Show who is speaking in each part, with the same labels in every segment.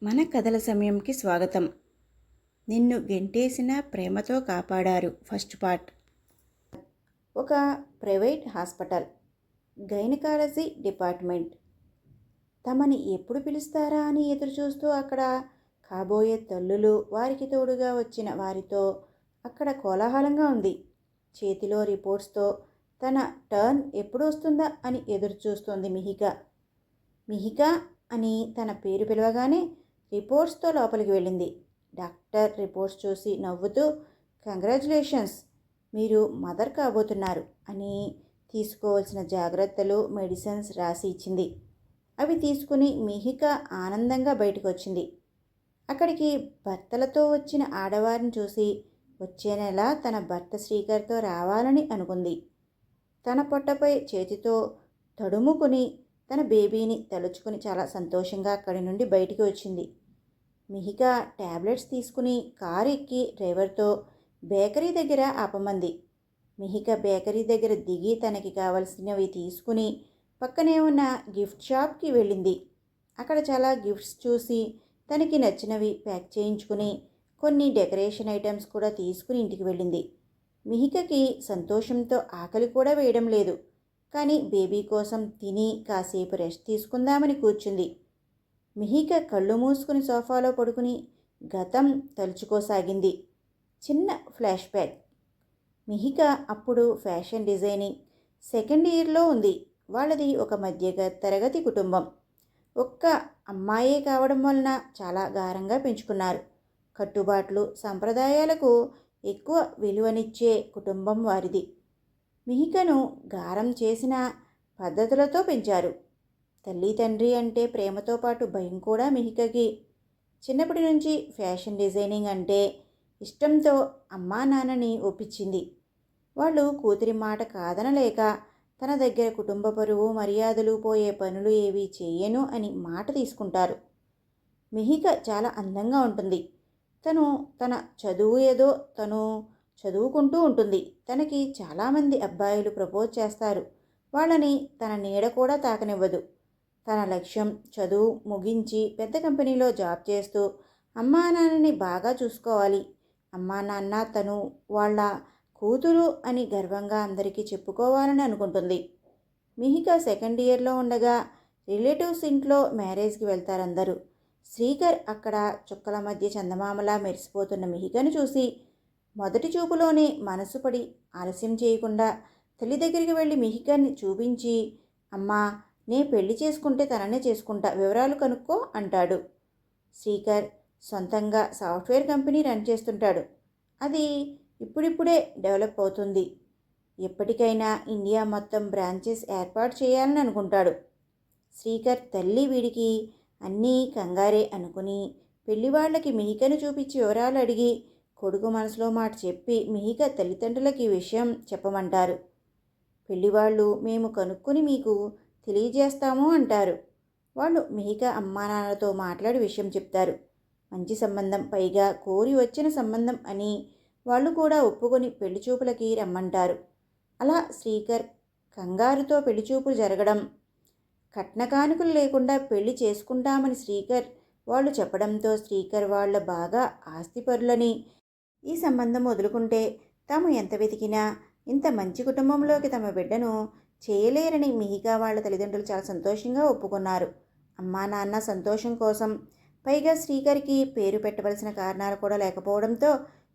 Speaker 1: మన కథల సమయంకి స్వాగతం. నిన్ను గెంటేసిన ప్రేమతో కాపాడారు ఫస్ట్ పార్ట్. ఒక ప్రైవేట్ హాస్పిటల్, గైనకాలజీ డిపార్ట్మెంట్. తమని ఎప్పుడు పిలుస్తారా అని ఎదురుచూస్తూ అక్కడ కాబోయే తల్లులు, వారికి తోడుగా వచ్చిన వారితో అక్కడ కోలాహలంగా ఉంది. చేతిలో రిపోర్ట్స్తో తన టర్న్ ఎప్పుడు వస్తుందా అని ఎదురుచూస్తోంది మిహిక. మిహిక అని తన పేరు పిలవగానే రిపోర్ట్స్తో లోపలికి వెళ్ళింది. డాక్టర్ రిపోర్ట్స్ చూసి నవ్వుతూ, కంగ్రాచులేషన్స్, మీరు మదర్ కాబోతున్నారు అని తీసుకోవాల్సిన జాగ్రత్తలు, మెడిసిన్స్ రాసి ఇచ్చింది. అవి తీసుకుని మిహిక ఆనందంగా బయటకు వచ్చింది. అక్కడికి భర్తలతో వచ్చిన ఆడవారిని చూసి వచ్చే నెల తన భర్త శ్రీకర్తో రావాలని అనుకుంది. తన పొట్టపై చేతితో తడుముకుని తన బేబీని తలుచుకుని చాలా సంతోషంగా అక్కడి నుండి బయటికి వచ్చింది. మిహిక ట్యాబ్లెట్స్ తీసుకుని కారు ఎక్కి డ్రైవర్తో బేకరీ దగ్గర ఆపమంది. మిహిక బేకరీ దగ్గర దిగి తనకి కావలసినవి తీసుకుని పక్కనే ఉన్న గిఫ్ట్ షాప్కి వెళ్ళింది. అక్కడ చాలా గిఫ్ట్స్ చూసి తనకి నచ్చినవి ప్యాక్ చేయించుకుని కొన్ని డెకరేషన్ ఐటమ్స్ కూడా తీసుకుని ఇంటికి వెళ్ళింది. మిహికకి సంతోషంతో ఆకలి కూడా వేయడం లేదు. కానీ బేబీ కోసం తిని కాసేపు రెస్ట్ తీసుకుందామని కూర్చుంది. మిహిక కళ్ళు మూసుకుని సోఫాలో పడుకుని గతం తలుచుకోసాగింది. చిన్న ఫ్లాష్ బ్యాక్. మిహిక అప్పుడు ఫ్యాషన్ డిజైనింగ్ సెకండ్ ఇయర్లో ఉంది. వాళ్ళది ఒక మధ్య తరగతి కుటుంబం. ఒక్క అమ్మాయే కావడం వలన చాలా గారంగా పెంచుకున్నారు. కట్టుబాట్లు, సంప్రదాయాలకు ఎక్కువ విలువనిచ్చే కుటుంబం వారిది. మిహికను గారం చేసిన పద్ధతులతో పెంచారు. తల్లి తండ్రి అంటే ప్రేమతో పాటు భయం కూడా మిహికకి. చిన్నప్పటి నుంచి ఫ్యాషన్ డిజైనింగ్ అంటే ఇష్టంతో అమ్మా నాన్నని ఒప్పించింది. వాళ్ళు కూతురి మాట కాదనలేక తన దగ్గర కుటుంబ పరువు, మర్యాదలు పోయే పనులు ఏవి చేయను అని మాట తీసుకుంటారు. మిహిక చాలా అందంగా ఉంటుంది. తన చదువు ఏదో తను చదువుకుంటూ ఉంటుంది. తనకి చాలామంది అబ్బాయిలు ప్రపోజ్ చేస్తారు. వాళ్ళని తన నీడ కూడా తాకనివ్వదు. తన లక్ష్యం చదువు ముగించి పెద్ద కంపెనీలో జాబ్ చేస్తూ అమ్మా నాన్నని బాగా చూసుకోవాలి. అమ్మా నాన్న తను వాళ్ళ కూతురు అని గర్వంగా అందరికీ చెప్పుకోవాలని అనుకుంటుంది. మిహిక సెకండ్ ఇయర్లో ఉండగా రిలేటివ్స్ ఇంట్లో మ్యారేజ్కి వెళ్తారందరూ. శ్రీకర్ అక్కడ చుక్కల మధ్య చందమామలా మెరిసిపోతున్న మిహికను చూసి మొదటి చూపులోనే మనసు పడి ఆలస్యం చేయకుండా తల్లి దగ్గరికి వెళ్ళి మిహికని చూపించి, అమ్మా, నే పెళ్లి చేసుకుంటే తననే చేసుకుంటా, వివరాలు కనుక్కో అంటాడు. శ్రీకర్ సొంతంగా సాఫ్ట్వేర్ కంపెనీ రన్ చేస్తుంటాడు. అది ఇప్పుడిప్పుడే డెవలప్ అవుతుంది. ఎప్పటికైనా ఇండియా మొత్తం బ్రాంచెస్ ఏర్పాటు చేయాలని అనుకుంటాడు. శ్రీకర్ తల్లి వీడికి అన్నీ కంగారే అనుకుని పెళ్లివాళ్లకి మిహికను చూపించి వివరాలు అడిగి కొడుకు మనసులో మాట చెప్పి మిహిక తల్లిదండ్రులకి ఈ విషయం చెప్పమంటారు. పెళ్లివాళ్ళు మేము కనుక్కొని మీకు తెలియజేస్తాము అంటారు. వాళ్ళు మిహిక అమ్మానాన్నలతో మాట్లాడి విషయం చెప్తారు. మంచి సంబంధం, పైగా కోరి వచ్చిన సంబంధం అని వాళ్ళు కూడా ఒప్పుకొని పెళ్లి చూపులకి రమ్మంటారు. అలా శ్రీకర్ కంగారుతో పెళ్లి చూపులు జరగడం, కట్న కానుకలు లేకుండా పెళ్లి చేసుకుంటామని శ్రీకర్ వాళ్ళు చెప్పడంతో శ్రీకర్ వాళ్ళ బాగా ఆస్తిపరులని ఈ సంబంధం వదులుకుంటే తాము ఎంత వెతికినా ఇంత మంచి కుటుంబంలోకి తమ బిడ్డను చేయలేరని మిహిక వాళ్ళ తల్లిదండ్రులు చాలా సంతోషంగా ఒప్పుకున్నారు. అమ్మా నాన్న సంతోషం కోసం, పైగా శ్రీకర్కి పేరు పెట్టవలసిన కారణాలు కూడా లేకపోవడంతో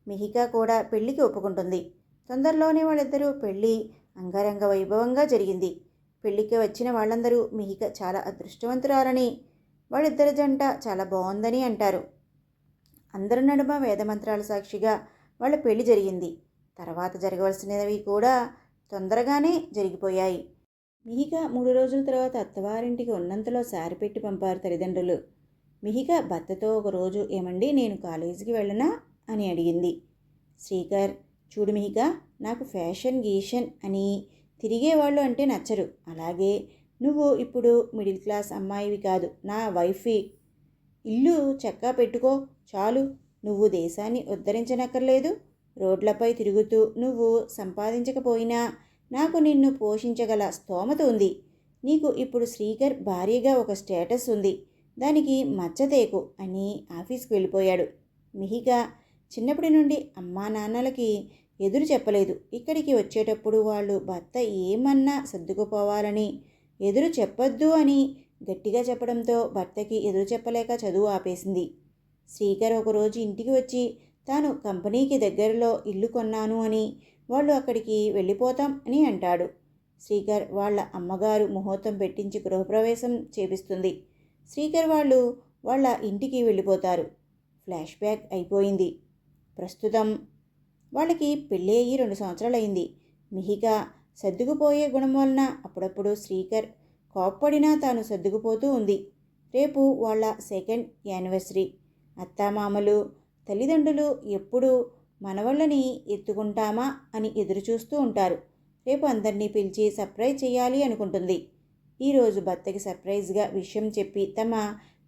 Speaker 1: మిహిక కూడా పెళ్లికి ఒప్పుకుంటుంది. తొందరలోనే వాళ్ళిద్దరూ పెళ్లి అంగరంగ వైభవంగా జరిగింది. పెళ్లికి వచ్చిన వాళ్ళందరూ మిహిక చాలా అదృష్టవంతురాలని, వాళ్ళిద్దరి జంట చాలా బాగుందని అంటారు. అందరి నడుమ వేదమంత్రాల సాక్షిగా వాళ్ళ పెళ్లి జరిగింది. తర్వాత జరగవలసినవి కూడా తొందరగానే జరిగిపోయాయి. మిహిక 3 రోజుల తర్వాత అత్తవారింటికి ఉన్నంతలో సారి పెట్టి పంపారు తల్లిదండ్రులు. మిహిక భర్తతో ఒకరోజు, ఏమండి, నేను కాలేజీకి వెళ్ళనా అని అడిగింది. శ్రీకర్, చూడు మిహిక, నాకు ఫ్యాషన్ గీషన్ అని తిరిగేవాళ్ళు అంటే నచ్చరు. అలాగే నువ్వు ఇప్పుడు మిడిల్ క్లాస్ అమ్మాయివి కాదు, నా వైఫీ. ఇల్లు చక్కా పెట్టుకో చాలు. నువ్వు దేశాన్ని ఉద్ధరించనక్కర్లేదు. రోడ్లపై తిరుగుతూ నువ్వు సంపాదించకపోయినా నాకు నిన్ను పోషించగల స్తోమత ఉంది. నీకు ఇప్పుడు శ్రీకర్ భార్యగా ఒక స్టేటస్ ఉంది. దానికి మచ్చతేకు అని ఆఫీస్కి వెళ్ళిపోయాడు. మిహిక చిన్నప్పటి నుండి అమ్మా నాన్నలకి ఎదురు చెప్పలేదు. ఇక్కడికి వచ్చేటప్పుడు వాళ్ళు భర్త ఏమన్నా సర్దుకుపోవాలని ఎదురు చెప్పొద్దు అని గట్టిగా చెప్పడంతో భర్తకి ఎదురు చెప్పలేక చదువు ఆపేసింది. శ్రీకర్ ఒకరోజు ఇంటికి వచ్చి తాను కంపెనీకి దగ్గరలో ఇల్లు కొన్నాను అని వాళ్ళు అక్కడికి వెళ్ళిపోతాం అని అంటాడు. శ్రీకర్ వాళ్ళ అమ్మగారు ముహూర్తం పెట్టించి గృహప్రవేశం చేపిస్తుంది. శ్రీకర్ వాళ్ళు వాళ్ళ ఇంటికి వెళ్ళిపోతారు. ఫ్లాష్ బ్యాక్ అయిపోయింది. ప్రస్తుతం వాళ్ళకి పెళ్ళి అయ్యి 2 సంవత్సరాలైంది. మిహిక సర్దుకుపోయే గుణం వలన అప్పుడప్పుడు శ్రీకర్ కోప్పడినా తాను సర్దుకుపోతూ ఉంది. రేపు వాళ్ళ 2nd యానివర్సరీ. అత్తామామలు తల్లిదండ్రులు ఎప్పుడు మనవళ్ళని ఎత్తుకుంటామా అని ఎదురుచూస్తూ ఉంటారు. రేపు అందరినీ పిలిచి సర్ప్రైజ్ చేయాలి అనుకుంటుంది. ఈరోజు భర్తకి సర్ప్రైజ్గా విషయం చెప్పి తమ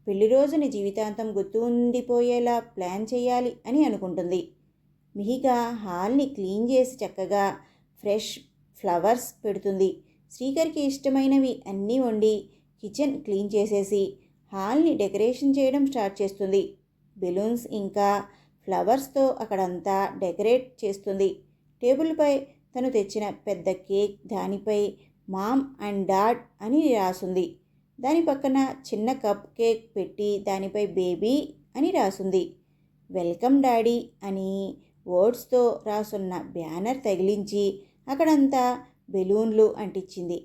Speaker 1: పెళ్లి రోజుని జీవితాంతం గుర్తుండిపోయేలా ప్లాన్ చేయాలి అని అనుకుంటుంది. మిహిక హాల్ని క్లీన్ చేసి చక్కగా ఫ్రెష్ ఫ్లవర్స్ పెడుతుంది. శ్రీకర్కి ఇష్టమైనవి అన్నీ వండి కిచెన్ క్లీన్ చేసేసి హాల్ని డెకరేషన్ చేయడం స్టార్ట్ చేస్తుంది. బెలూన్స్ ఇంకా ఫ్లవర్స్తో అక్కడంతా డెకరేట్ చేస్తుంది. టేబుల్పై తను తెచ్చిన పెద్ద కేక్, దానిపై మామ్ అండ్ డాడ్ అని రాసుంది. దాని పక్కన చిన్న కప్ కేక్ పెట్టి దానిపై బేబీ అని రాసుంది. వెల్కమ్ డాడీ అని వర్డ్స్తో రాసున్న బ్యానర్ తగిలించి అక్కడంతా బెలూన్లు అంటించింది.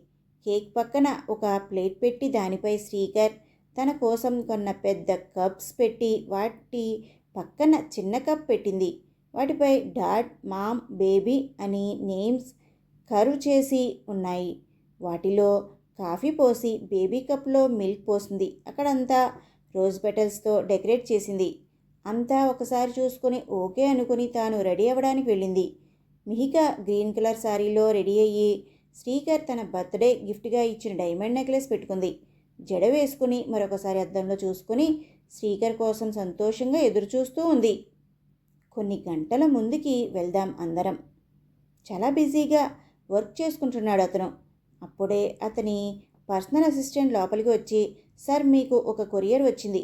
Speaker 1: కేక్ పక్కన ఒక ప్లేట్ పెట్టి దానిపై శ్రీకర్ తన కోసం కొన్న పెద్ద కప్స్ పెట్టి వాటి పక్కన చిన్న కప్ పెట్టింది. వాటిపై డాడ్, మామ్, బేబీ అని నేమ్స్ కర్వ్ చేసి ఉన్నాయి. వాటిలో కాఫీ పోసి బేబీ కప్లో మిల్క్ పోసింది. అక్కడంతా రోజ్ పెటల్స్తో డెకరేట్ చేసింది. అంతా ఒకసారి చూసుకొని ఓకే అనుకుని తాను రెడీ అవ్వడానికి వెళ్ళింది. మిహిక గ్రీన్ కలర్ శారీలో రెడీ అయ్యి శ్రీకర్ తన బర్త్డే గిఫ్ట్గా ఇచ్చిన డైమండ్ నెక్లెస్ పెట్టుకుంది. జడ వేసుకుని మరొకసారి అద్దంలో చూసుకుని శ్రీకర్ కోసం సంతోషంగా ఎదురుచూస్తూ ఉంది. కొన్ని గంటల ముందుకి వెళ్దాం అందరం. చాలా బిజీగా వర్క్ చేసుకుంటున్నాడు అతను. అప్పుడే అతని పర్సనల్ అసిస్టెంట్ లోపలికి వచ్చి, సార్ మీకు ఒక కొరియర్ వచ్చింది.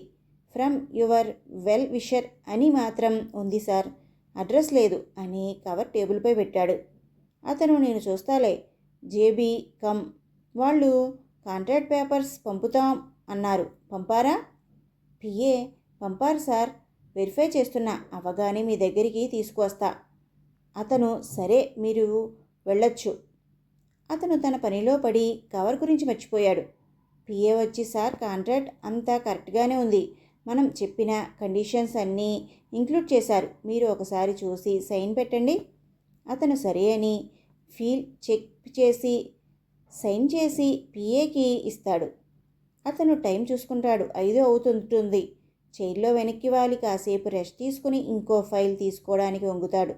Speaker 1: ఫ్రమ్ యువర్ వెల్ విషర్ అని మాత్రం ఉంది సార్, అడ్రస్ లేదు అని కవర్ టేబుల్పై పెట్టాడు. అతను నేను చూస్తాలే, జేబీ కమ్ వాళ్ళు కాంట్రాక్ట్ పేపర్స్ పంపుతాం అన్నారు, పంపారా? పిఏ పంపారు సార్, వెరిఫై చేస్తున్నా, అవగానే మీ దగ్గరికి తీసుకువస్తా. అతను సరే మీరు వెళ్ళొచ్చు. అతను తన పనిలో పడి కవర్ గురించి మర్చిపోయాడు. పిఏ వచ్చి సార్ కాంట్రాక్ట్ అంతా కరెక్ట్గానే ఉంది, మనం చెప్పిన కండిషన్స్ అన్నీ ఇంక్లూడ్ చేశారు, మీరు ఒకసారి చూసి సైన్ పెట్టండి. అతను సరే అని ఫీల్ చెక్ చేసి సైన్ చేసి పిఏకి ఇస్తాడు. అతను టైం చూసుకుంటాడు. 5 అవుతుంటుంది. చైర్లో వెనక్కి వాలి కాసేపు రెస్ట్ తీసుకుని ఇంకో ఫైల్ తీసుకోవడానికి వంగుతాడు.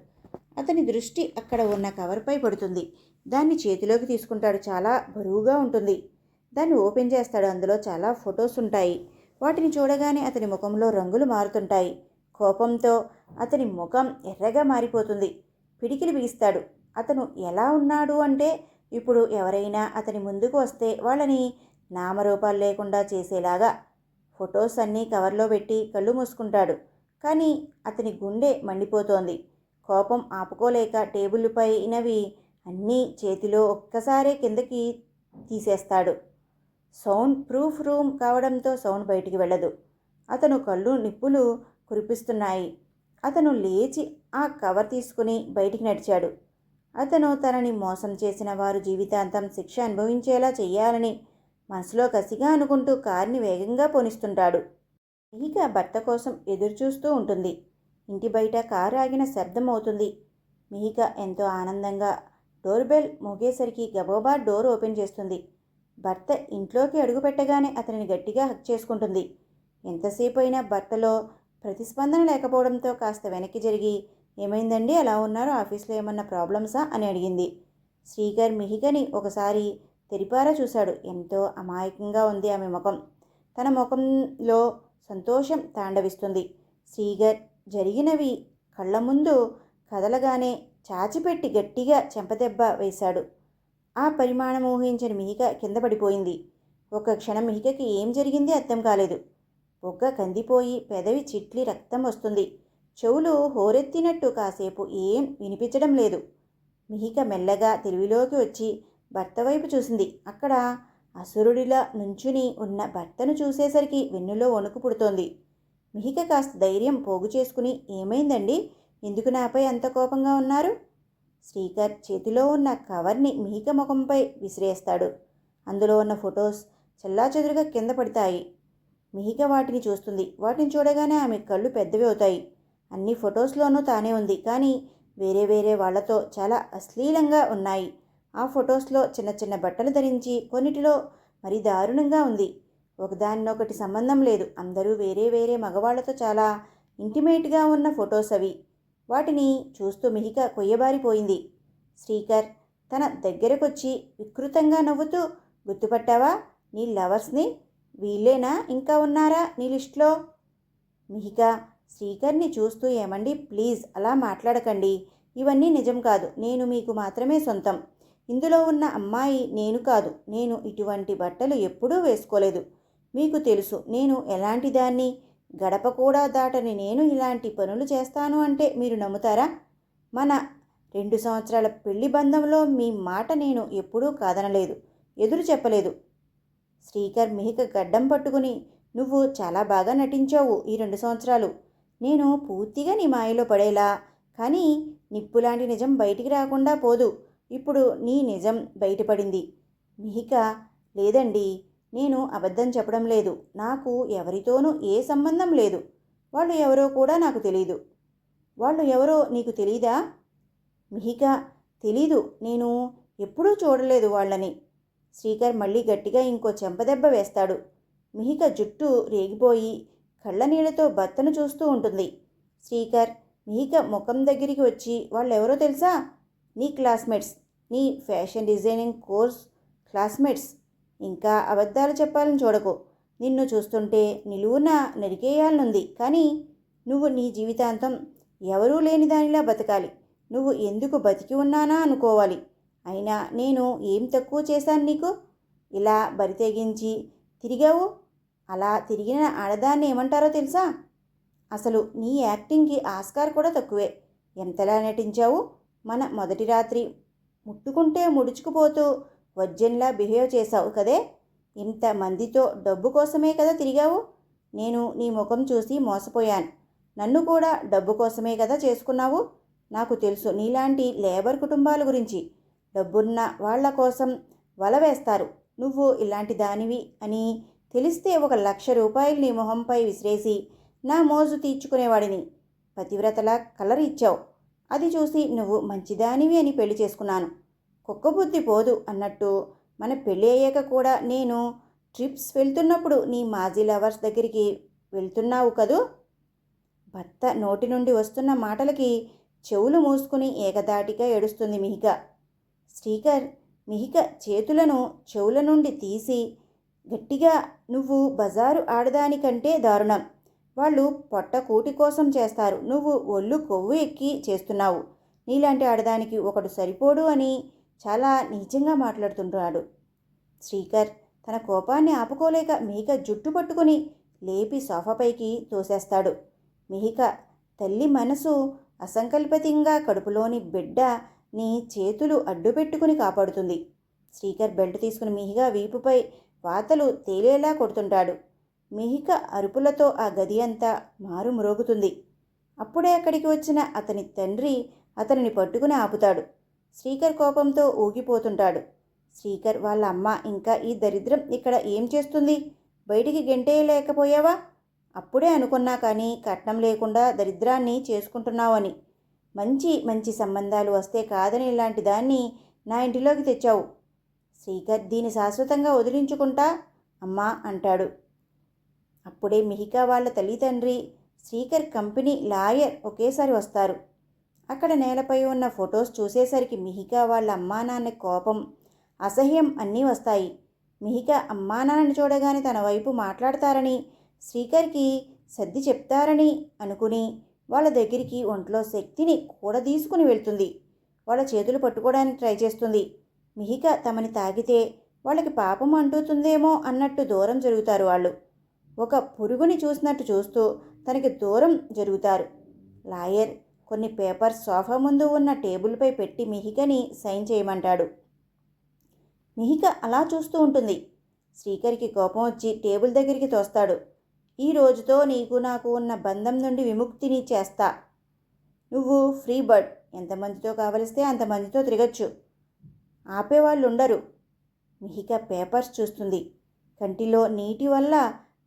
Speaker 1: అతని దృష్టి అక్కడ ఉన్న కవర్పై పడుతుంది. దాన్ని చేతిలోకి తీసుకుంటాడు. చాలా బరువుగా ఉంటుంది. దాన్ని ఓపెన్ చేస్తాడు. అందులో చాలా ఫొటోస్ ఉంటాయి. వాటిని చూడగానే అతని ముఖంలో రంగులు మారుతుంటాయి. కోపంతో అతని ముఖం ఎర్రగా మారిపోతుంది. పిడికిలి బిగిస్తాడు. అతను ఎలా ఉన్నాడు అంటే ఇప్పుడు ఎవరైనా అతని ముందుకు వస్తే వాళ్ళని నామరూపాలు లేకుండా చేసేలాగా. ఫొటోస్ అన్నీ కవర్లో పెట్టి కళ్ళు మూసుకుంటాడు. కానీ అతని గుండె మండిపోతోంది. కోపం ఆపుకోలేక టేబుల్ పైనవి అన్నీ చేతిలో ఒక్కసారే కిందకి తీసేస్తాడు. సౌండ్ ప్రూఫ్ రూమ్ కావడంతో సౌండ్ బయటికి వెళ్ళదు. అతను కళ్ళు నిప్పులు కురిపిస్తున్నాయి. అతను లేచి ఆ కవర్ తీసుకుని బయటికి నడిచాడు. అతను తనని మోసం చేసిన వారు జీవితాంతం శిక్ష అనుభవించేలా చెయ్యాలని మనసులో కసిగా అనుకుంటూ కారుని వేగంగా పోనిస్తుంటాడు. మిహిక భర్త కోసం ఎదురుచూస్తూ ఉంటుంది. ఇంటి బయట కారు ఆగిన శబ్దం అవుతుంది. మిహిక ఎంతో ఆనందంగా డోర్ బెల్ మోగేసరికి గబగబా డోర్ ఓపెన్ చేస్తుంది. భర్త ఇంట్లోకి అడుగుపెట్టగానే అతనిని గట్టిగా హక్ చేసుకుంటుంది. ఎంతసేపు అయినా భర్తలో ప్రతిస్పందన లేకపోవడంతో కాస్త వెనక్కి జరిగి, ఏమైందండి అలా ఉన్నారు, ఆఫీస్లో ఏమన్నా ప్రాబ్లమ్సా అని అడిగింది. శ్రీకర్ మిహికని ఒకసారి తెరిపారా చూశాడు. ఎంతో అమాయకంగా ఉంది ఆమె ముఖం. తన ముఖంలో సంతోషం తాండవిస్తుంది. శ్రీకర్ జరిగినవి కళ్ళ ముందు కదలగానే చాచిపెట్టి గట్టిగా చెంపదెబ్బ వేశాడు. ఆ పరిమాణం ఊహించని మిహిక కింద పడిపోయింది. ఒక క్షణం మిహికకి ఏం జరిగింది అర్థం కాలేదు. బొగ్గ కందిపోయి పెదవి చిట్లి రక్తం వస్తుంది. చెవులు హోరెత్తినట్టు కాసేపు ఏం వినిపించడం లేదు. మిహిక మెల్లగా తెలివిలోకి వచ్చి భర్త వైపు చూసింది. అక్కడ అసురుడిలా నుంచుని ఉన్న భర్తను చూసేసరికి వెన్నులో వణుకు పుడుతోంది. మిహిక కాస్త ధైర్యం పోగు చేసుకుని, ఏమైందండి, ఎందుకు నాపై అంత కోపంగా ఉన్నారు? శ్రీకర్ చేతిలో ఉన్న కవర్ని మిహిక ముఖంపై విసిరేస్తాడు. అందులో ఉన్న ఫొటోస్ చెల్లాచెదురుగా కింద పడతాయి. మిహిక వాటిని చూస్తుంది. వాటిని చూడగానే ఆమె కళ్ళు పెద్దవి అవుతాయి. అన్ని ఫొటోస్లోనూ తానే ఉంది, కానీ వేరే వేరే వాళ్లతో చాలా అశ్లీలంగా ఉన్నాయి. ఆ ఫొటోస్లో చిన్న చిన్న బట్టలు ధరించి, కొన్నిటిలో మరీ దారుణంగా ఉంది. ఒకదానినొకటి సంబంధం లేదు. అందరూ వేరే వేరే మగవాళ్లతో చాలా ఇంటిమేట్గా ఉన్న ఫొటోస్ అవి. వాటిని చూస్తూ మిహిక కొయ్యబారిపోయింది. శ్రీకర్ తన దగ్గరకొచ్చి వికృతంగా నవ్వుతూ, గుర్తుపట్టావా నీ లవర్స్ని? వీళ్ళేనా ఇంకా ఉన్నారా నీ లిస్టులో? మిహిక శ్రీకర్ని చూస్తూ, ఏమండి ప్లీజ్ అలా మాట్లాడకండి. ఇవన్నీ నిజం కాదు. నేను మీకు మాత్రమే సొంతం. ఇందులో ఉన్న అమ్మాయి నేను కాదు. నేను ఇటువంటి బట్టలు ఎప్పుడూ వేసుకోలేదు. మీకు తెలుసు నేను ఎలాంటి దాన్ని. గడప కూడా దాటని నేను ఇలాంటి పనులు చేస్తాను అంటే మీరు నమ్ముతారా? మన 2 సంవత్సరాల పెళ్లి బంధంలో మీ మాట నేను ఎప్పుడూ కాదనలేదు, ఎదురు చెప్పలేదు. శ్రీకర్ మిహిక గడ్డం పట్టుకుని, నువ్వు చాలా బాగా నటించావు ఈ 2 సంవత్సరాలు. నేను పూర్తిగా నీ మాయలో పడేలా. కానీ నిప్పులాంటి నిజం బయటికి రాకుండా పోదు. ఇప్పుడు నీ నిజం బయటపడింది. మిహిక లేదండి, నేను అబద్ధం చెప్పడం లేదు. నాకు ఎవరితోనూ ఏ సంబంధం లేదు. వాళ్ళు ఎవరో కూడా నాకు తెలీదు. వాళ్ళు ఎవరో నీకు తెలీదా? మిహిక తెలీదు, నేను ఎప్పుడూ చూడలేదు వాళ్ళని. శ్రీకర్ మళ్ళీ గట్టిగా ఇంకో చెంపదెబ్బ వేస్తాడు. మిహిక జుట్టు రేగిపోయి కళ్ళనీళ్లతో భర్తను చూస్తూ ఉంటుంది. శ్రీకర్ మిహిక ముఖం దగ్గరికి వచ్చి, వాళ్ళెవరో తెలుసా? నీ క్లాస్మేట్స్, నీ ఫ్యాషన్ డిజైనింగ్ కోర్స్ క్లాస్మేట్స్. ఇంకా అబద్ధాలు చెప్పాలని చూడకు. నిన్ను చూస్తుంటే నిలువున నరికేయాలనుంది. కానీ నువ్వు నీ జీవితాంతం ఎవరూ లేని దానిలా బతకాలి. నువ్వు ఎందుకు బతికి ఉన్నానా అనుకోవాలి. అయినా నేను ఏం తక్కువ చేశాను నీకు? ఇలా బరితెగించి తిరిగావు. అలా తిరిగిన ఆడదాన్ని ఏమంటారో తెలుసా? అసలు నీ యాక్టింగ్కి ఆస్కార్ కూడా తక్కువే. ఎంతలా నటించావు? మన మొదటి రాత్రి ముట్టుకుంటే ముడుచుకుపోతూ వర్జన్లా బిహేవ్ చేశావు కదే. ఇంతమందితో డబ్బు కోసమే కదా తిరిగావు. నేను నీ ముఖం చూసి మోసపోయాను. నన్ను కూడా డబ్బు కోసమే కదా చేసుకున్నావు. నాకు తెలుసు నీలాంటి లేబర్ కుటుంబాల గురించి. డబ్బున్న వాళ్ల కోసం వల వేస్తారు. నువ్వు ఇలాంటి దానివి అని తెలిస్తే 1,00,000 రూపాయలు నీ మొహంపై విసిరేసి నా మోజు తీర్చుకునేవాడిని. పతివ్రతలా కలర్ ఇచ్చావు. అది చూసి నువ్వు మంచిదానివి అని పెళ్లి చేసుకున్నాను. కుక్కబుద్ధి పోదు అన్నట్టు మన పెళ్ళి అయ్యాక కూడా నేను ట్రిప్స్ వెళ్తున్నప్పుడు నీ మాజీ లవర్స్ దగ్గరికి వెళ్తున్నావు కదూ. భర్త నోటి నుండి వస్తున్న మాటలకి చెవులు మూసుకుని ఏకదాటిగా ఏడుస్తుంది మిహిక. శ్రీకర్ మిహిక చేతులను చెవుల నుండి తీసి గట్టిగా, నువ్వు బజారు ఆడదానికంటే దారుణం. వాళ్ళు పొట్ట కూటి కోసం చేస్తారు. నువ్వు ఒళ్ళు కొవ్వు ఎక్కి చేస్తున్నావు. నీలాంటి ఆడదానికి ఒకడు సరిపోడు అని చాలా నీచంగా మాట్లాడుతుంటాడు. శ్రీకర్ తన కోపాన్ని ఆపుకోలేక మిహిక జుట్టు పట్టుకుని లేపి సోఫాపైకి తోసేస్తాడు. మిహిక తల్లి మనసు అసంకల్పితంగా కడుపులోని బిడ్డ నీ చేతులు అడ్డుపెట్టుకుని కాపాడుతుంది. శ్రీకర్ బెల్ట్ తీసుకుని మిహిక వీపుపై వాతలు తేలేలా కొడుతుంటాడు. మిహిక అరుపులతో ఆ గది అంతా మారుమ్రోగుతుంది. అప్పుడే అక్కడికి వచ్చిన అతని తండ్రి అతనిని పట్టుకుని ఆపుతాడు. శ్రీకర్ కోపంతో ఊగిపోతుంటాడు. శ్రీకర్ వాళ్ళ అమ్మ ఇంకా ఈ దరిద్రం ఇక్కడ ఏం చేస్తుంది? బయటికి గెంటేయలేకపోయావా? అప్పుడే అనుకున్నా, కానీ కట్నం లేకుండా దరిద్రాన్ని చేసుకుంటున్నావని. మంచి మంచి సంబంధాలు వస్తే కాదని ఇలాంటి దాన్ని నా ఇంటిలోకి తెచ్చావు. శ్రీకర్ దీన్ని శాశ్వతంగా వదిలించుకుంటా అమ్మా అంటాడు. అప్పుడే మిహిక వాళ్ళ తల్లిదండ్రి, శ్రీకర్ కంపెనీ లాయర్ ఒకేసారి వస్తారు. అక్కడ నేలపై ఉన్న ఫొటోస్ చూసేసరికి మిహిక వాళ్ళ అమ్మా నాన్న కోపం, అసహ్యం అన్నీ వస్తాయి. మిహిక అమ్మా నాన్నని చూడగానే తన వైపు మాట్లాడతారని, శ్రీకర్కి సర్ది చెప్తారని అనుకుని వాళ్ళ దగ్గరికి ఒంట్లో శక్తిని కూడదీసుకుని వెళ్తుంది. వాళ్ళ చేతులు పట్టుకోవడానికి ట్రై చేస్తుంది. మిహిక తమని తాగితే వాళ్ళకి పాపం అంటుతుందేమో అన్నట్టు దూరం జరుగుతారు వాళ్ళు. ఒక పురుగుని చూసినట్టు చూస్తూ తనకి దూరం జరుగుతారు. లాయర్ కొన్ని పేపర్స్ సోఫా ముందు ఉన్న టేబుల్పై పెట్టి మిహికని సైన్ చేయమంటాడు. మిహిక అలా చూస్తూ ఉంటుంది. శ్రీకర్కి కోపం వచ్చి టేబుల్ దగ్గరికి తోస్తాడు. ఈ రోజుతో నీకు నాకు ఉన్న బంధం నుండి విముక్తిని చేస్తా. నువ్వు ఫ్రీ బర్డ్, ఎంతమందితో కావలిస్తే అంతమందితో తిరగచ్చు, ఆపేవాళ్ళు ఉండరు. మిహిక పేపర్స్ చూస్తుంది. కంటిలో నీటి వల్ల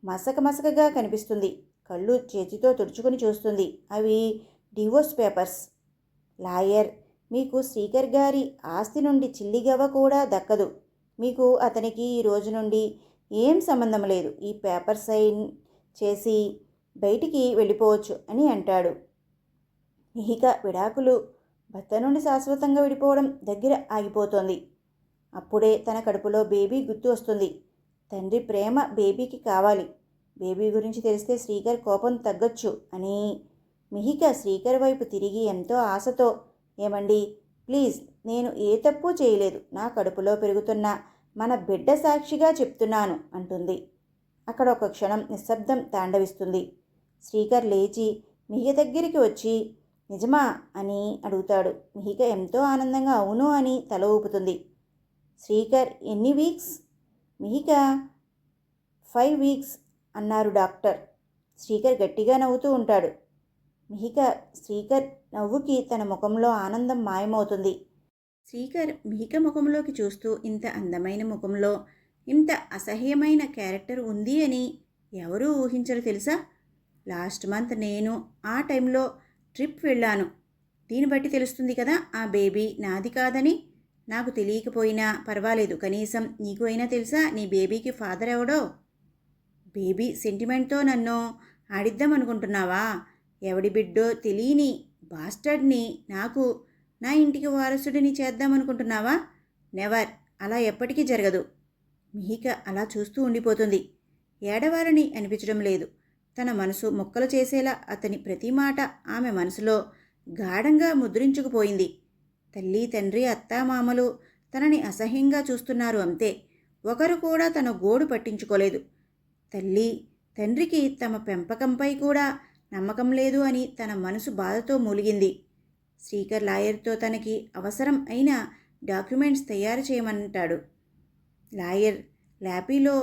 Speaker 1: మసకగా కనిపిస్తుంది. కళ్ళు చేతితో తుడుచుకుని చూస్తుంది. అవి డివోర్స్ పేపర్స్. లాయర్, మీకు శ్రీకర్ గారి ఆస్తి నుండి చిల్లిగవ్వ కూడా దక్కదు. మీకు అతనికి ఈ రోజు నుండి ఏం సంబంధం లేదు. ఈ పేపర్ సైన్ చేసి బయటికి వెళ్ళిపోవచ్చు అని అంటాడు. మిహిక విడాకులు భర్త నుండి శాశ్వతంగా విడిపోవడం దగ్గర ఆగిపోతోంది. అప్పుడే తన కడుపులో బేబీ గుర్తు వస్తుంది. తండ్రి ప్రేమ బేబీకి కావాలి. బేబీ గురించి తెలిస్తే శ్రీకర్ కోపం తగ్గొచ్చు అని మిహిక శ్రీకర్ వైపు తిరిగి ఎంతో ఆశతో, ఏమండి ప్లీజ్, నేను ఏ తప్పు చేయలేదు, నా కడుపులో పెరుగుతున్న మన బిడ్డ సాక్షిగా చెప్తున్నాను అంటుంది. అక్కడ ఒక క్షణం నిశ్శబ్దం తాండవిస్తుంది. శ్రీకర్ లేచి మిహిక దగ్గరికి వచ్చి నిజమా అని అడుగుతాడు. మిహిక ఎంతో ఆనందంగా అవును అని తల ఊపుతుంది. శ్రీకర్ ఎన్ని వీక్స్? మిహిక 5 వీక్స్ అన్నారు డాక్టర్. శ్రీకర్ గట్టిగా నవ్వుతూ ఉంటాడు. శ్రీకర్ నవ్వుకి తన ముఖంలో ఆనందం మాయమవుతుంది. శ్రీకర్ మిహిక ముఖంలోకి చూస్తూ ఇంత అందమైన ముఖంలో ఇంత అసహ్యమైన క్యారెక్టర్ ఉంది అని ఎవరూ ఊహించరు తెలుసా. లాస్ట్ మంత్ నేను ఆ టైంలో ట్రిప్ వెళ్ళాను. దీన్ని బట్టి తెలుస్తుంది కదా ఆ బేబీ నాది కాదని. నాకు తెలియకపోయినా పర్వాలేదు, కనీసం నీకు అయినా తెలుసా నీ బేబీకి ఫాదర్ ఎవడో? బేబీ సెంటిమెంట్తో నన్ను ఆడిద్దామనుకుంటున్నావా? ఎవడి బిడ్డో తెలియని బాస్టర్డ్ని నాకు నా ఇంటికి వారసుడిని చేద్దామనుకుంటున్నావా? నెవర్, అలా ఎప్పటికీ జరగదు. మిహిక అలా చూస్తూ ఉండిపోతుంది. ఏడవాలని అనిపించడం లేదు. తన మనసు మొక్కలు చేసేలా అతని ప్రతి మాట ఆమె మనసులో గాఢంగా ముద్రించుకుపోయింది. తల్లి, తండ్రి, అత్తామామలు తనని అసహ్యంగా చూస్తున్నారు అంతే. ఒకరు కూడా తన గోడు పట్టించుకోలేదు. తల్లి తండ్రికి తమ పెంపకంపై కూడా నమ్మకం లేదు అని తన మనసు బాధతో మూలిగింది. శ్రీకర్ లాయర్తో తనకి అవసరం అయిన డాక్యుమెంట్స్ తయారు చేయమంటాడు. లాయర్ ల్యాపీలో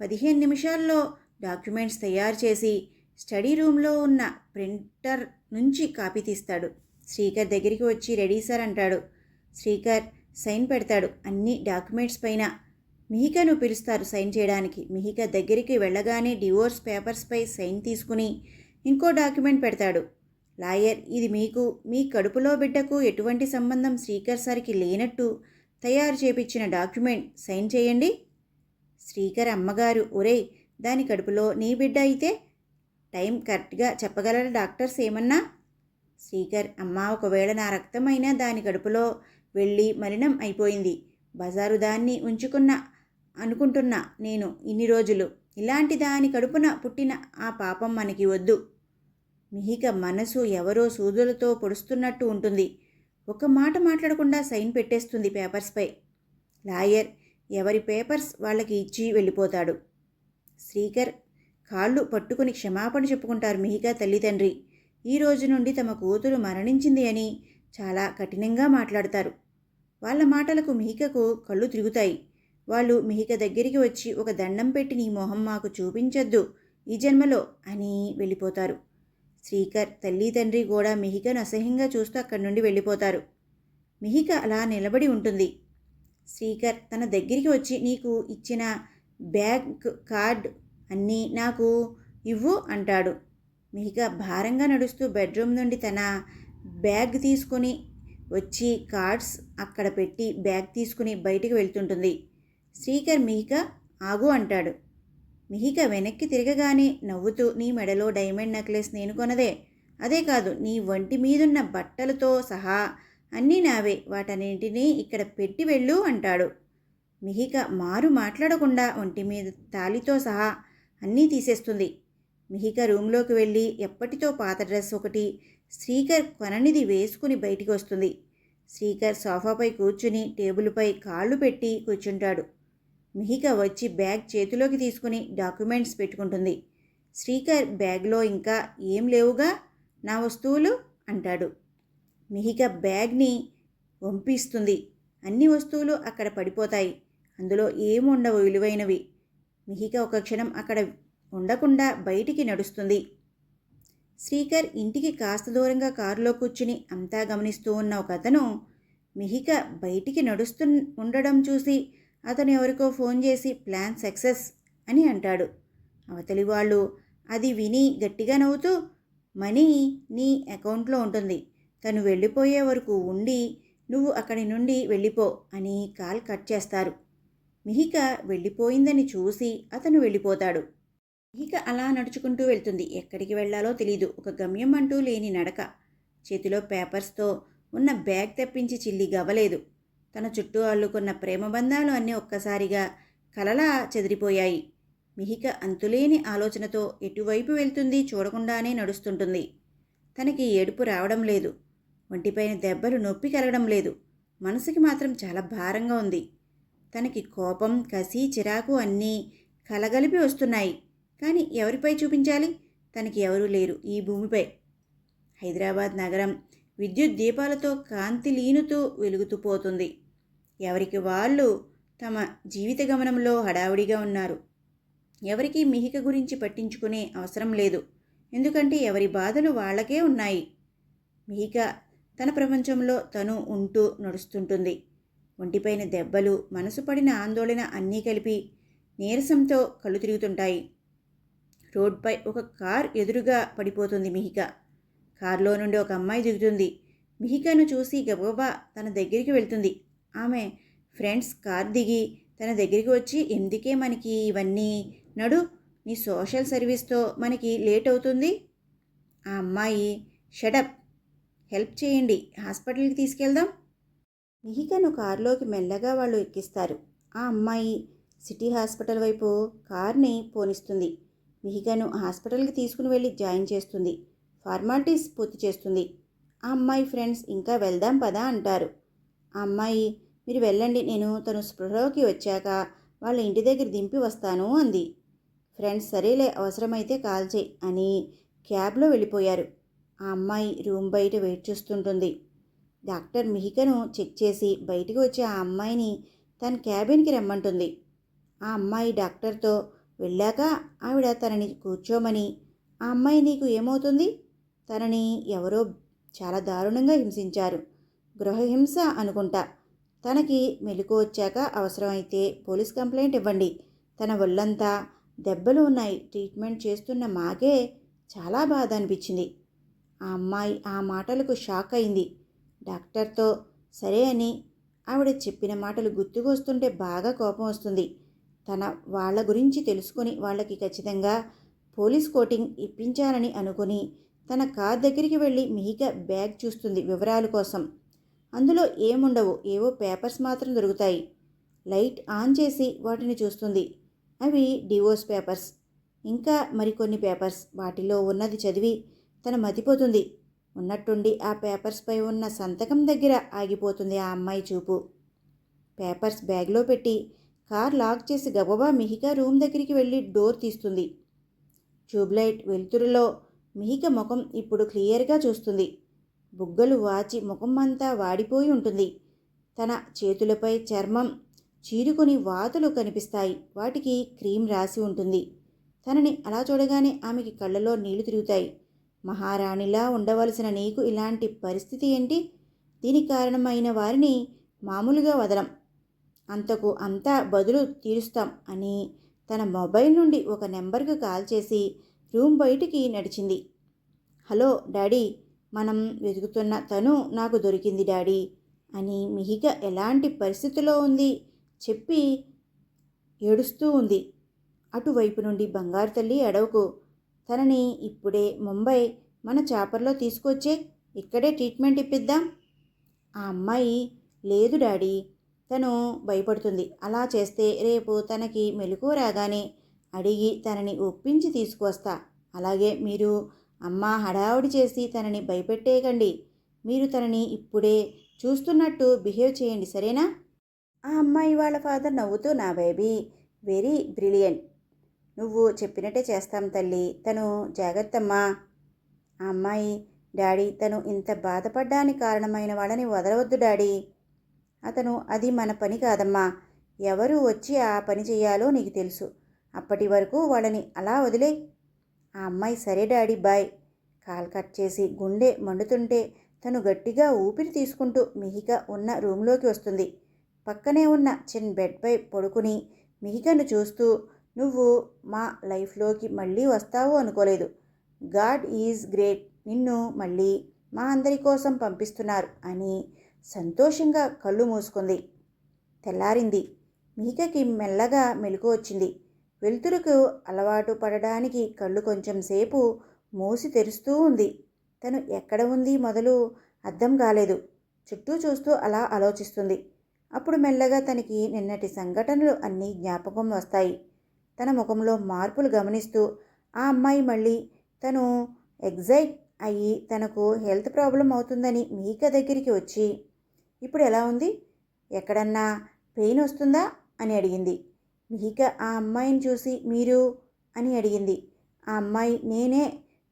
Speaker 1: 15 నిమిషాల్లో డాక్యుమెంట్స్ తయారు చేసి స్టడీ రూమ్లో ఉన్న ప్రింటర్ నుంచి కాపీ తీస్తాడు. శ్రీకర్ దగ్గరికి వచ్చి రెడీ సార్ అంటాడు. శ్రీకర్ సైన్ పెడతాడు అన్ని డాక్యుమెంట్స్ పైన. మిహికను పిలుస్తారు సైన్ చేయడానికి. మిహిక దగ్గరికి వెళ్ళగానే డివోర్స్ పేపర్స్పై సైన్ తీసుకుని ఇంకో డాక్యుమెంట్ పెడతాడు. లాయర్, ఇది మీకు మీ కడుపులో బిడ్డకు ఎటువంటి సంబంధం శ్రీకర్ సార్కి లేనట్టు తయారు చేపించిన డాక్యుమెంట్, సైన్ చేయండి. శ్రీకర్ అమ్మగారు, ఒరేయ్, దాని కడుపులో నీ బిడ్డ అయితే టైం కరెక్ట్గా చెప్పగలరా డాక్టర్స్ ఏమన్నా? శ్రీకర్, అమ్మా, ఒకవేళ నా రక్తం అయినా దాని కడుపులో వెళ్ళి మలినం అయిపోయింది. బజారు దాన్ని అనుకుంటున్నా నేను ఇన్ని రోజులు. ఇలాంటి దాని కడుపున పుట్టిన ఆ పాపం మనకి వద్దు. మిహిక మనసు ఎవరో సూదులతో పొడుస్తున్నట్టు ఉంటుంది. ఒక మాట మాట్లాడకుండా సైన్ పెట్టేస్తుంది పేపర్స్పై. లాయర్ ఎవరి పేపర్స్ వాళ్ళకి ఇచ్చి వెళ్ళిపోతాడు. శ్రీకర్ కాళ్ళు పట్టుకుని క్షమాపణ చెప్పుకుంటారు మిహిక తల్లిదండ్రి. ఈ రోజు నుండి తమ కూతురు మరణించింది అని చాలా కఠినంగా మాట్లాడతారు. వాళ్ళ మాటలకు మిహికకు కళ్ళు తిరుగుతాయి. వాళ్ళు మిహిక దగ్గరికి వచ్చి ఒక దండం పెట్టి నీ మొహం మాకు చూపించొద్దు ఈ జన్మలో అని వెళ్ళిపోతారు. శ్రీకర్ తల్లి తండ్రి కూడా మిహికను అసహ్యంగా చూస్తూ అక్కడి నుండి వెళ్ళిపోతారు. మిహిక అలా నిలబడి ఉంటుంది. శ్రీకర్ తన దగ్గరికి వచ్చి నీకు ఇచ్చిన బ్యాంక్ కార్డ్ అన్నీ నాకు ఇవ్వు అంటాడు. మిహిక భారంగా నడుస్తూ బెడ్రూమ్ నుండి తన బ్యాగ్ తీసుకొని వచ్చి కార్డ్స్ అక్కడ పెట్టి బ్యాగ్ తీసుకుని బయటికి వెళ్తుంటుంది. శ్రీకర్ మిహిక ఆగు అంటాడు. మిహిక వెనక్కి తిరగగానే నవ్వుతూ, నీ మెడలో డైమండ్ నెక్లెస్ నేను కొనదే, అదే కాదు నీ ఒంటి మీదున్న బట్టలతో సహా అన్నీ నావే, వాటన్నింటినీ ఇక్కడ పెట్టి వెళ్ళు అంటాడు. మిహిక మారు మాట్లాడకుండా ఒంటి మీద తాళితో సహా అన్నీ తీసేస్తుంది. మిహిక రూమ్లోకి వెళ్ళి ఎప్పటితో పాత డ్రెస్ ఒకటి శ్రీకర్ కొననిది వేసుకుని బయటికి వస్తుంది. శ్రీకర్ సోఫాపై కూర్చుని టేబుల్పై కాళ్ళు పెట్టి కూర్చుంటాడు. మిహిక వచ్చి బ్యాగ్ చేతిలోకి తీసుకుని డాక్యుమెంట్స్ పెట్టుకుంటుంది. శ్రీకర్ బ్యాగ్లో ఇంకా ఏం లేవుగా నా వస్తువులు అంటాడు. మిహిక బ్యాగ్ని వంపిస్తుంది. అన్ని వస్తువులు అక్కడ పడిపోతాయి. అందులో ఏముండవు విలువైనవి. మిహిక ఒక క్షణం అక్కడ ఉండకుండా బయటికి నడుస్తుంది. శ్రీకర్ ఇంటికి కాస్త దూరంగా కారులో కూర్చుని అంతా గమనిస్తూ ఉన్న ఒక అతను మిహిక బయటికి నడుస్తూ ఉండడం చూసి అతను ఎవరికో ఫోన్ చేసి ప్లాన్ సక్సెస్ అని అంటాడు. అవతలి వాళ్ళు అది విని గట్టిగా నవ్వుతూ మనీ నీ అకౌంట్లో ఉంటుంది, తను వెళ్ళిపోయే వరకు ఉండి నువ్వు అక్కడి నుండి వెళ్ళిపో అని కాల్ కట్ చేస్తారు. మిహిక వెళ్ళిపోయిందని చూసి అతను వెళ్ళిపోతాడు. మిహిక అలా నడుచుకుంటూ వెళ్తుంది. ఎక్కడికి వెళ్ళాలో తెలీదు. ఒక గమ్యం అంటూ లేని నడక. చేతిలో పేపర్స్తో ఉన్న బ్యాగ్ తప్పించి చిల్లి గవ్వలేదు. తన చుట్టూ అల్లుకున్న ప్రేమ బంధాలు అన్నీ ఒక్కసారిగా కలలా చెదిరిపోయాయి. మిహిక అంతులేని ఆలోచనతో ఎటువైపు వెళ్తుంది చూడకుండానే నడుస్తుంటుంది. తనకి ఏడుపు రావడం లేదు. ఒంటిపైన దెబ్బలు నొప్పి కలగడం లేదు. మనసుకి మాత్రం చాలా భారంగా ఉంది. తనకి కోపం, కసి, చిరాకు అన్నీ కలగలిపి వస్తున్నాయి. కానీ ఎవరిపై చూపించాలి? తనకి ఎవరూ లేరు ఈ భూమిపై. హైదరాబాద్ నగరం విద్యుత్ దీపాలతో కాంతి లీనుతూ వెలుగుతూ పోతుంది. ఎవరికి వాళ్ళు తమ జీవిత గమనంలో హడావుడిగా ఉన్నారు. ఎవరికి మిహిక గురించి పట్టించుకునే అవసరం లేదు. ఎందుకంటే ఎవరి బాధలు వాళ్ళకే ఉన్నాయి. మిహిక తన ప్రపంచంలో తను ఉంటూ నడుస్తుంటుంది. ఒంటిపైన దెబ్బలు, మనసు పడిన ఆందోళన అన్నీ కలిపి నీరసంతో కళ్ళు తిరుగుతుంటాయి. రోడ్పై ఒక కార్ ఎదురుగా పడిపోతుంది. మిహిక కారులో నుండి ఒక అమ్మాయి దిగుతుంది. మిహికను చూసి గబగబా తన దగ్గరికి వెళ్తుంది. ఆమె ఫ్రెండ్స్ కార్ దిగి తన దగ్గరికి వచ్చి ఎందుకే మనకి ఇవన్నీ, నడు, నీ సోషల్ సర్వీస్తో మనకి లేట్ అవుతుంది. ఆ అమ్మాయి షటప్, హెల్ప్ చేయండి, హాస్పిటల్కి తీసుకెళ్దాం. మిహికను కారులోకి మెల్లగా వాళ్ళు ఎక్కిస్తారు. ఆ అమ్మాయి సిటీ హాస్పిటల్ వైపు కార్ని పోనిస్తుంది. మిహికను హాస్పిటల్కి తీసుకుని వెళ్ళి జాయిన్ చేస్తుంది. ఫార్మాలిటీస్ పూర్తి చేస్తుంది. ఆ అమ్మాయి ఫ్రెండ్స్ ఇంకా వెళ్దాం పదా అంటారు. ఆ అమ్మాయి మీరు వెళ్ళండి, నేను తను స్పృహలోకి వచ్చాక వాళ్ళ ఇంటి దగ్గర దింపి వస్తాను అంది. ఫ్రెండ్స్ సరేలే, అవసరమైతే కాల్ చేయి అని క్యాబ్లో వెళ్ళిపోయారు. ఆ అమ్మాయి రూమ్ బయట వెయిట్ చేస్తుంటుంది. డాక్టర్ మిహికను చెక్ చేసి బయటికి వచ్చి ఆ అమ్మాయిని తన క్యాబిన్కి రమ్మంటుంది. ఆ అమ్మాయి డాక్టర్తో వెళ్ళాక ఆవిడ తనని కూర్చోమని, ఆ అమ్మాయి నీకు ఏమవుతుంది, తనని ఎవరో చాలా దారుణంగా హింసించారు, గృహహింస అనుకుంటా, తనకి మెలకు వచ్చాక అవసరమైతే పోలీస్ కంప్లైంట్ ఇవ్వండి, తన ఒళ్ళంతా దెబ్బలు ఉన్నాయి, ట్రీట్మెంట్ చేస్తున్న మాకే చాలా బాధ అనిపించింది. ఆ అమ్మాయి ఆ మాటలకు షాక్ అయింది. డాక్టర్తో సరే అని ఆవిడ చెప్పిన మాటలు గుర్తుకు వస్తుంటే బాగా కోపం వస్తుంది. తన వాళ్ళ గురించి తెలుసుకొని వాళ్ళకి ఖచ్చితంగా పోలీస్ కోటింగ్ ఇప్పించాలని అనుకుని తన కార్ దగ్గరికి వెళ్ళి మిహిక బ్యాగ్ చూస్తుంది వివరాల కోసం. అందులో ఏముండవు, ఏవో పేపర్స్ మాత్రం దొరుకుతాయి. లైట్ ఆన్ చేసి వాటిని చూస్తుంది. అవి డివోర్స్ పేపర్స్, ఇంకా మరికొన్ని పేపర్స్. వాటిలో ఉన్నది చదివి తన మతిపోతుంది. ఉన్నట్టుండి ఆ పేపర్స్పై ఉన్న సంతకం దగ్గర ఆగిపోతుంది ఆ అమ్మాయి చూపు. పేపర్స్ బ్యాగ్లో పెట్టి కార్ లాక్ చేసి గబగబా మిహిక రూమ్ దగ్గరికి వెళ్ళి డోర్ తీస్తుంది. ట్యూబ్లైట్ వెలుతురులో మిహిక ముఖం ఇప్పుడు క్లియర్గా చూస్తుంది. బుగ్గలు వాచి ముఖం అంతా వాడిపోయి ఉంటుంది. తన చేతులపై చర్మం చీరుకొని వాతలు కనిపిస్తాయి. వాటికి క్రీమ్ రాసి ఉంటుంది. తనని అలా చూడగానే ఆమెకి కళ్ళలో నీళ్లు తిరుగుతాయి. మహారాణిలా ఉండవలసిన నీకు ఇలాంటి పరిస్థితి ఏంటి? దీనికి కారణమైన వారిని మామూలుగా వదలం, అంతకు అంతా బదులు తీరుస్తాం అని తన మొబైల్ నుండి ఒక నెంబర్కు కాల్ చేసి రూమ్ బయటికి నడిచింది. హలో డాడీ, మనం వెతుకుతున్న తను నాకు దొరికింది డాడీ అని మిహిక ఎలాంటి పరిస్థితిలో ఉంది చెప్పి ఏడుస్తూ ఉంది. అటువైపు నుండి బంగారు తల్లి అడవుకు, తనని ఇప్పుడే ముంబై మన చాపర్లో తీసుకొచ్చే, ఇక్కడే ట్రీట్మెంట్ ఇప్పిద్దాం. ఆ అమ్మాయి లేదు డాడీ, తను భయపడుతుంది. అలా చేస్తే రేపు తనకి మెలకువ రాగానే అడిగి తనని ఒప్పించి తీసుకువస్తా. అలాగే మీరు అమ్మ హడావుడి చేసి తనని భయపెట్టేయకండి. మీరు తనని ఇప్పుడే చూస్తున్నట్టు బిహేవ్ చేయండి, సరేనా? ఆ అమ్మాయి వాళ్ళ ఫాదర్ నవ్వుతూ, నా బేబీ వెరీ బ్రిలియంట్, నువ్వు చెప్పినట్టే చేస్తాం తల్లి. తను జాగ్రత్తమ్మా. ఆ అమ్మాయి, డాడీ తను ఇంత బాధపడ్డానికి కారణమైన వాళ్ళని వదలవద్దు డాడీ. అది మన పని కాదమ్మా. ఎవరు వచ్చి ఆ పని చెయ్యాలో నీకు తెలుసు. అప్పటి వరకు వాళ్ళని అలా వదిలే. ఆ అమ్మాయి సరే డాడీ బాయ్. కాల్ కట్ చేసి గుండె మండుతుంటే తను గట్టిగా ఊపిరి తీసుకుంటూ మిహిక ఉన్న రూమ్లోకి వస్తుంది. పక్కనే ఉన్న చిన్న బెడ్పై పడుకుని మిహికను చూస్తూ, నువ్వు మా లైఫ్లోకి మళ్ళీ వస్తావు అనుకోలేదు. God is great. నిన్ను మళ్ళీ మా అందరి కోసం పంపిస్తున్నారు అని సంతోషంగా కళ్ళు మూసుకుంది. తెల్లారింది. మిహికకి మెల్లగా మెలకు వచ్చింది. వెలుతురుకు అలవాటు పడడానికి కళ్ళు కొంచెం సేపు మూసి తెరుస్తూ ఉంది. తను ఎక్కడ ఉంది మొదలు అర్థం కాలేదు. చుట్టూ చూస్తూ అలా ఆలోచిస్తుంది. అప్పుడు మెల్లగా తనకి నిన్నటి సంఘటనలు అన్నీ జ్ఞాపకం వస్తాయి. తన ముఖంలో మార్పులు గమనిస్తూ ఆ అమ్మాయి మళ్ళీ తను ఎగ్జైట్ అయ్యి తనకు హెల్త్ ప్రాబ్లం అవుతుందని మిహిక దగ్గరికి వచ్చి, ఇప్పుడు ఎలా ఉంది, ఎక్కడన్నా పెయిన్ వస్తుందా అని అడిగింది. మిహిక ఆ అమ్మాయిని చూసి మీరు అని అడిగింది. ఆ అమ్మాయి, నేనే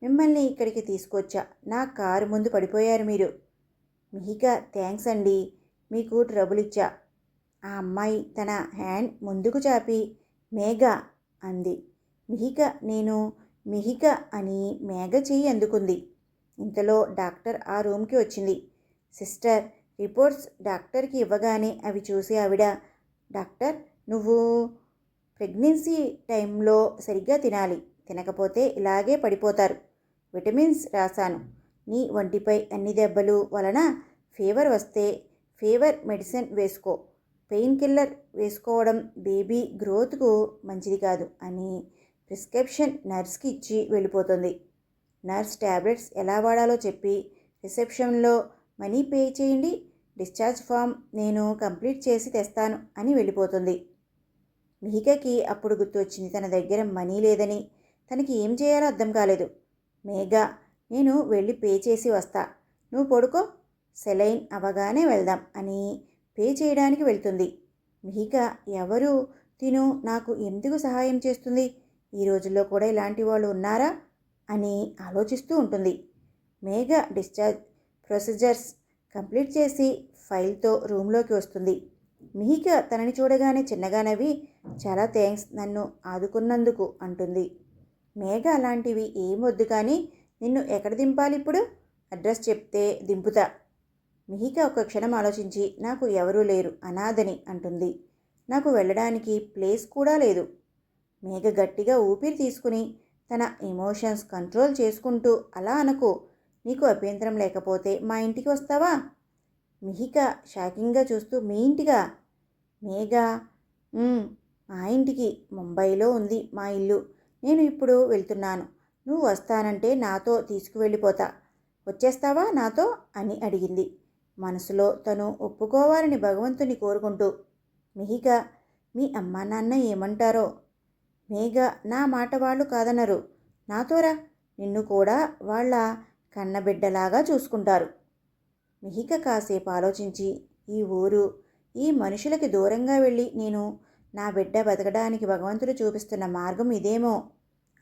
Speaker 1: మిమ్మల్ని ఇక్కడికి తీసుకొచ్చా. నా కారు ముందు పడిపోయారు మీరు. మిహిక, థ్యాంక్స్ అండి, మీకు ట్రబుల్ ఇచ్చా. ఆ అమ్మాయి తన హ్యాండ్ ముందుకు చాపి మేఘ అంది. నేను మిహిక అని మేఘ చెయ్యి అందుకుంది. ఇంతలో డాక్టర్ ఆ రూమ్కి వచ్చింది. సిస్టర్, రిపోర్ట్స్ డాక్టర్కి ఇవ్వగానే అవి చూసి ఆవిడ, డాక్టర్, నువ్వు ప్రెగ్నెన్సీ టైంలో సరిగ్గా తినాలి. తినకపోతే ఇలాగే పడిపోతారు. విటమిన్స్ రాశాను. నీ ఒంటిపై అన్ని దెబ్బలు వలన ఫీవర్ వస్తే ఫీవర్ మెడిసిన్ వేసుకో. పెయిన్ కిల్లర్ వేసుకోవడం బేబీ గ్రోత్కు మంచిది కాదు అని ప్రిస్క్రిప్షన్ నర్స్కి ఇచ్చి వెళ్ళిపోతుంది. నర్స్ ట్యాబ్లెట్స్ ఎలా వాడాలో చెప్పి, రిసెప్షన్లో మనీ పే చేయండి, డిశ్చార్జ్ ఫామ్ నేను కంప్లీట్ చేసి తెస్తాను అని వెళ్ళిపోతుంది. మిహికకి అప్పుడు గుర్తొచ్చింది తన దగ్గర మనీ లేదని. తనకి ఏం చేయాలో అర్థం కాలేదు. మేఘ, నేను వెళ్ళి పే చేసి వస్తా, నువ్వు పడుకో, సెలైన్ అవగానే వెళ్దాం అని పే చేయడానికి వెళ్తుంది. మిహిక, ఎవరు తిను నాకు ఎందుకు సహాయం చేస్తుంది, ఈ రోజుల్లో కూడా ఇలాంటి వాళ్ళు ఉన్నారా అని ఆలోచిస్తూ ఉంటుంది. మేఘ డిశ్చార్జ్ ప్రొసీజర్స్ కంప్లీట్ చేసి ఫైల్తో రూమ్లోకి వస్తుంది. మిహిక తనని చూడగానే చిన్నగా నవ్వి, చాలా థ్యాంక్స్ నన్ను ఆదుకున్నందుకు అంటుంది. మేఘ, అలాంటివి ఏమొద్దు కానీ నిన్ను ఎక్కడ దింపాలి ఇప్పుడు, అడ్రస్ చెప్తే దింపుతా. మిహిక ఒక క్షణం ఆలోచించి, నాకు ఎవరూ లేరు, అనాథని అంటుంది. నాకు వెళ్ళడానికి ప్లేస్ కూడా లేదు. మేఘ గట్టిగా ఊపిరి తీసుకుని తన ఎమోషన్స్ కంట్రోల్ చేసుకుంటూ, అలా అనుకో, నీకు అభ్యంతరం లేకపోతే మా ఇంటికి వస్తావా. మిహిక షాకింగ్గా చూస్తూ, మీ ఇంటిగా. మేఘ, మా ఇంటికి, ముంబైలో ఉంది మా ఇల్లు. నేను ఇప్పుడు వెళ్తున్నాను. నువ్వు వస్తానంటే నాతో తీసుకువెళ్ళిపోతా. వచ్చేస్తావా నాతో అని అడిగింది. మనసులో తను ఒప్పుకోవాలని భగవంతుని కోరుకుంటూ. మిహిక, మీ అమ్మా నాన్న ఏమంటారో. మేఘ, నా మాట వాళ్ళు కాదనరు. నాతోరా, నిన్ను కూడా వాళ్ళ కన్నబిడ్డలాగా చూసుకుంటారు. మిహిక కాసేపు ఆలోచించి, ఈ ఊరు, ఈ మనుషులకి దూరంగా వెళ్ళి నేను నా బిడ్డ బతకడానికి భగవంతుడు చూపిస్తున్న మార్గం ఇదేమో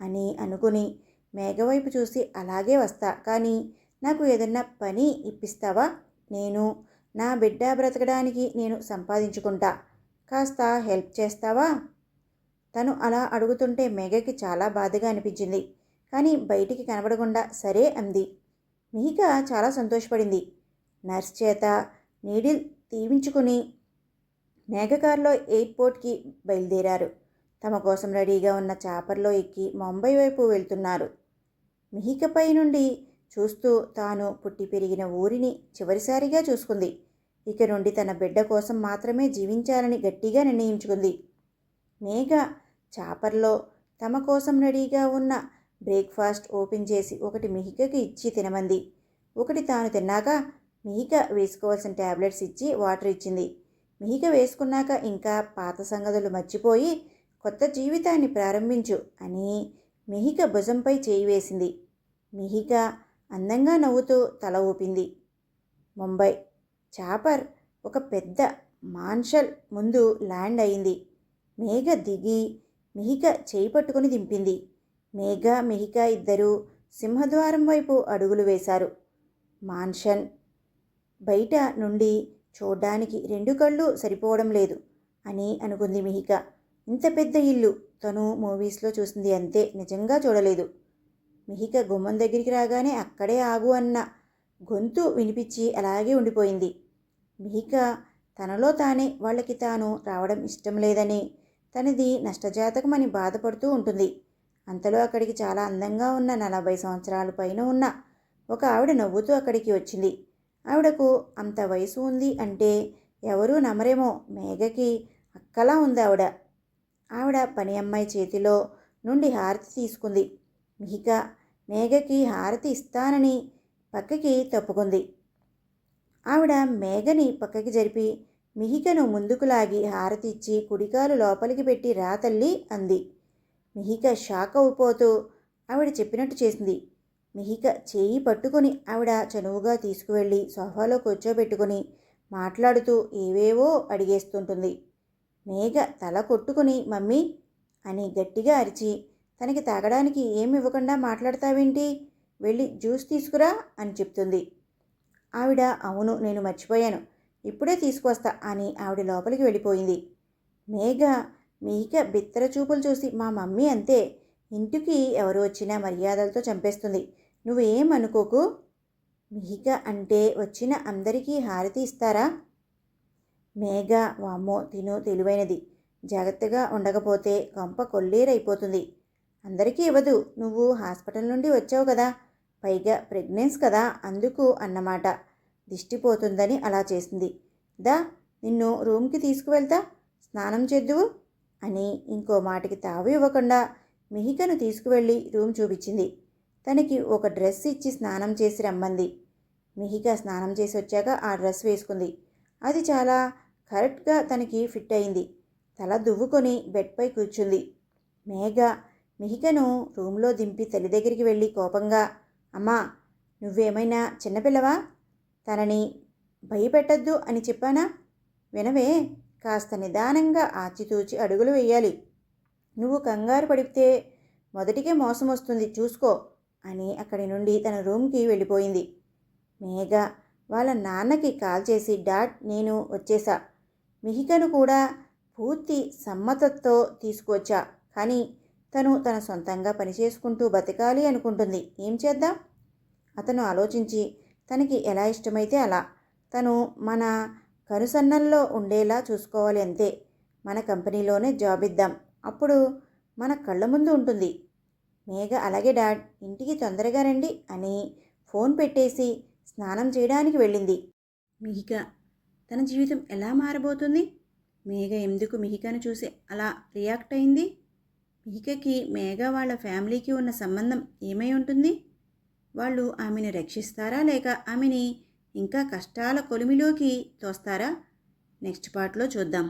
Speaker 1: అని అనుకుని మేఘవైపు చూసి, అలాగే వస్తా, కానీ నాకు ఏదన్నా పని ఇప్పిస్తావా, నేను నా బిడ్డ బ్రతకడానికి నేను సంపాదించుకుంటా, కాస్త హెల్ప్ చేస్తావా. తను అలా అడుగుతుంటే మేఘకి చాలా బాధగా అనిపించింది. కానీ బయటికి కనబడకుండా సరే అంది. మిహిక చాలా సంతోషపడింది. నర్స్ చేత నీడిల్ తీయించుకుని మేఘ కారులో ఎయిర్పోర్ట్కి బయలుదేరారు. తమ కోసం రెడీగా ఉన్న చాపర్లో ఎక్కి ముంబై వైపు వెళ్తున్నారు. మిహికపై నుండి చూస్తూ తాను పుట్టి పెరిగిన ఊరిని చివరిసారిగా చూసుకుంది. ఇక నుండి తన బిడ్డ కోసం మాత్రమే జీవించాలని గట్టిగా నిర్ణయించుకుంది. మేఘ చాపర్లో తమ కోసం రెడీగా ఉన్న బ్రేక్ఫాస్ట్ ఓపెన్ చేసి ఒకటి మిహికకి ఇచ్చి తినమంది. ఒకటి తాను తిన్నాక మిహిక వేసుకోవాల్సిన ట్యాబ్లెట్స్ ఇచ్చి వాటర్ ఇచ్చింది. మిహిక వేసుకున్నాక ఇంకా పాత సంగతులు మర్చిపోయి కొత్త జీవితాన్ని ప్రారంభించు అని మిహిక భుజంపై చేయి వేసింది. మిహిక అందంగా నవ్వుతూ తల ఊపింది. ముంబై చాపర్ ఒక పెద్ద మాన్షల్ ముందు ల్యాండ్ అయింది. మేఘ దిగి మిహిక చేయి పట్టుకుని దింపింది. మేఘ, మిహిక ఇద్దరూ సింహద్వారం వైపు అడుగులు వేశారు. మాన్షన్ బయట నుండి చూడ్డానికి 2 కళ్ళు సరిపోవడం లేదు అని అనుకుంది మిహిక. ఇంత పెద్ద ఇల్లు తను మూవీస్లో చూసింది అంతే, నిజంగా చూడలేదు. మిహిక గుమ్మం దగ్గరికి రాగానే అక్కడే ఆగు అన్న గొంతు వినిపించి అలాగే ఉండిపోయింది. మిహిక తనలో తానే వాళ్ళకి తాను రావడం ఇష్టం లేదని, తనది నష్టజాతకమని బాధపడుతూ ఉంటుంది. అంతలో అక్కడికి చాలా అందంగా ఉన్న 40 సంవత్సరాల పైన ఉన్న ఒక ఆవిడ నవ్వుతూ అక్కడికి వచ్చింది. ఆవిడకు అంత వయసు ఉంది అంటే ఎవరూ నమ్మరేమో, మేఘకి అక్కలా ఉంది ఆవిడ. ఆవిడ పని అమ్మాయి చేతిలో నుండి హారతి తీసుకుంది. మిహిక మేఘకి హారతి ఇస్తానని పక్కకి తప్పుకుంది. ఆవిడ మేఘని పక్కకి జరిపి మిహికను ముందుకు లాగి హారతి ఇచ్చి కుడికాలు లోపలికి పెట్టి రా తల్లి అంది. మిహిక షాక్ అయిపోతూ ఆవిడ చెప్పినట్టు చేసింది. మిహిక చేయి పట్టుకుని ఆవిడ చనువుగా తీసుకువెళ్ళి సోఫాలో కూర్చోబెట్టుకుని మాట్లాడుతూ ఏవేవో అడిగేస్తుంటుంది. మేఘ తల కొట్టుకుని మమ్మీ అని గట్టిగా అరిచి, తనకి తాగడానికి ఏమి ఇవ్వకుండా మాట్లాడతావేంటి, వెళ్ళి జ్యూస్ తీసుకురా అని చెప్తుంది. ఆవిడ అవును నేను మర్చిపోయాను, ఇప్పుడే తీసుకొస్తా అని ఆవిడ లోపలికి వెళ్ళిపోయింది. మేఘ మిహిక బిత్తర చూపులు చూసి మా మమ్మీ అంతే, ఇంటికి ఎవరు వచ్చినా మర్యాదలతో చంపేస్తుంది, నువ్వు ఏం అనుకోకు. మిహిక అంటే వచ్చిన అందరికీ హారతి ఇస్తారా? మేఘ వామ్మో తిను తెలివైనది, జాగ్రత్తగా ఉండకపోతే కొంప కొల్లేరైపోతుంది. అందరికీ ఇవ్వదు, నువ్వు హాస్పిటల్ నుండి వచ్చావు కదా, పైగా ప్రెగ్నెన్స్ కదా, అందుకు అన్నమాట. దిష్టిపోతుందని అలా చేసింది. దా నిన్ను రూమ్కి తీసుకువెళ్తా, స్నానం చేద్దువు అని ఇంకో మాటకి తావు ఇవ్వకుండా మిహికను తీసుకువెళ్ళి రూమ్ చూపించింది. తనకి ఒక డ్రెస్ ఇచ్చి స్నానం చేసి రమ్మంది. మిహిక స్నానం చేసి వచ్చాక ఆ డ్రెస్ వేసుకుంది. అది చాలా కరెక్ట్గా తనకి ఫిట్ అయింది. తల దువ్వుకొని బెడ్పై కూర్చుంది. మేఘ మిహికను రూమ్లో దింపి తల్లి దగ్గరికి వెళ్ళి కోపంగా, అమ్మా నువ్వేమైనా చిన్నపిల్లవా, తనని భయపెట్టద్దు అని చెప్పానా, వినవే, కాస్త నిదానంగా ఆచితూచి అడుగులు వేయాలి, నువ్వు కంగారు పడితే మొదటికే మోసం వస్తుంది చూసుకో అని అక్కడి నుండి తన రూమ్కి వెళ్ళిపోయింది. మేఘ వాళ్ళ నాన్నకి కాల్ చేసి డాడ్ నేను వచ్చేసా, మిహికను కూడా పూర్తి సమ్మతంతో తీసుకువచ్చా, కానీ తను తన సొంతంగా పనిచేసుకుంటూ బతకాలి అనుకుంటుంది, ఏం చేద్దాం. అతను ఆలోచించి తనకి ఎలా ఇష్టమైతే అలా, తను మన కనుసన్నల్లో ఉండేలా చూసుకోవాలి అంతే, మన కంపెనీలోనే జాబ్ ఇద్దాం, అప్పుడు మన కళ్ళ ముందు ఉంటుంది. మేఘ అలాగే డాడ్ ఇంటికి తొందరగా రండి అని ఫోన్ పెట్టేసి స్నానం చేయడానికి వెళ్ళింది. మిహిక తన జీవితం ఎలా మారబోతుంది? మేఘ ఎందుకు మిహికను చూసి అలా రియాక్ట్ అయింది? మిహికకి మేఘ వాళ్ళ ఫ్యామిలీకి ఉన్న సంబంధం ఏమై ఉంటుంది? వాళ్ళు ఆమెను రక్షిస్తారా లేక ఆమెని ఇంకా కష్టాల కొలిమిలోకి తోస్తారా? నెక్స్ట్ పార్ట్లో చూద్దాం.